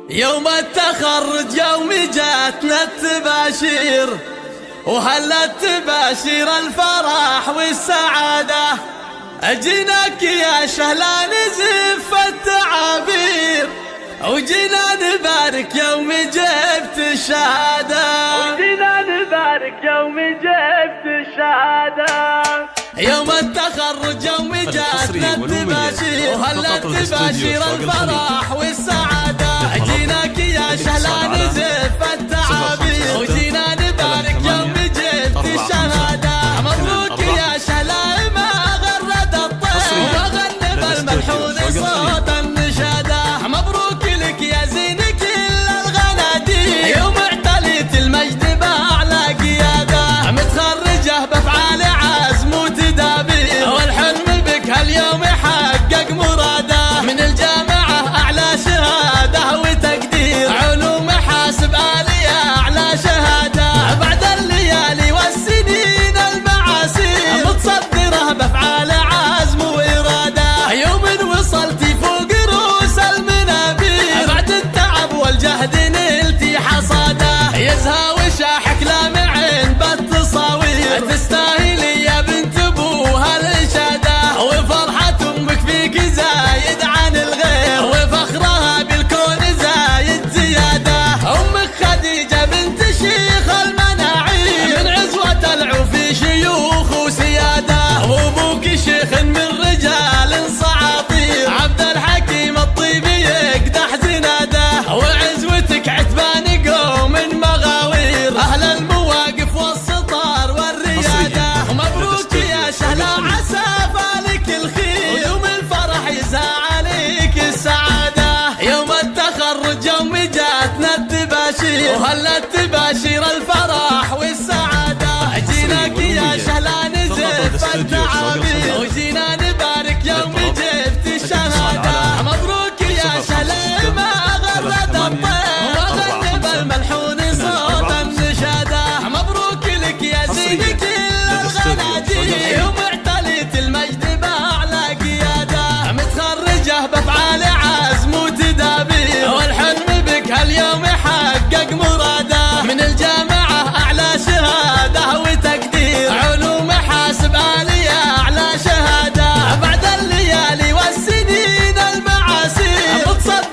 يوم التخرج يوم جاتنا التباشير، وهلا التباشير الفرح والسعادة. أجيناك يا شهلا نزف التعابير، وجينا نبارك يوم جبت الشهادة، وجينا نبارك يوم جبت الشهادة. يوم التخرج يوم جاتنا التباشير، وهلا التباشير الفرح والسعادة. أجيناك يا شهلا نزف التعابير، وجينا نبارك يوم جبت الشهادة. مبروك يا شهلا ما غرد الطير، وغنب الملحون صوت النشادة. مبروك لك يا زين كل الغنادير، يوم اعتليت المجد بأعلى قيادة. متخرجة بأفعال عزم وتدابير، والحلم بك هاليوم يحقق مراده. من الجامعة أعلى شهادة وتقدير، علوم حاسب آلية أعلى شهادة. بعد الليالي والسنين المعاسير، متصدرة بأفعال عزم وإرادة. يوم وصلتي فوق رؤوس المنابير، بعد التعب والجهد نلتي حصاده. يزهى وشاحك لامعين بالتصاوير، تستاهلي يا بنت ابوها الإشادة. وفرحة امك فيك زايد عن الغير، وفخرها بالكون زايد زيادة. امك خديجة بنت شيخ المناعير، من عزوة العوفي شيوخ وسيادة. وابوك شيخ من رجال صعاطير، عبد الحكيم الطيبي يقدح زناده. وعزوتك عتبان قوم مغاوير، اهل المواقف والسطار والرياده. مبروك يا شهلا عسى فالك الخير، ويوم الفرح يزهى عليك السعاده. يوم التخرج يوم جاتنا التباشير، وهلا التباشير الفرح والسعاده. اجيناك يا شهلا نزف التعابير، وجينا نبارك يوم جبت الشهاده. مبروك يا شهلا ما غرد الطير، وغنب الملحون صوت النشاده. مبروك لك يا زين كل الغنادير، يوم اعتليت المجد بأعلى قيادة. متخرجة بأفعال عزم وتدابير، والحلم بك هاليوم يحقق مراده. من الجامعة أعلى شهادة وتقدير، علوم حاسب آلية أعلى شهادة. بعد الليالي والسنين المعاسير، متصدرة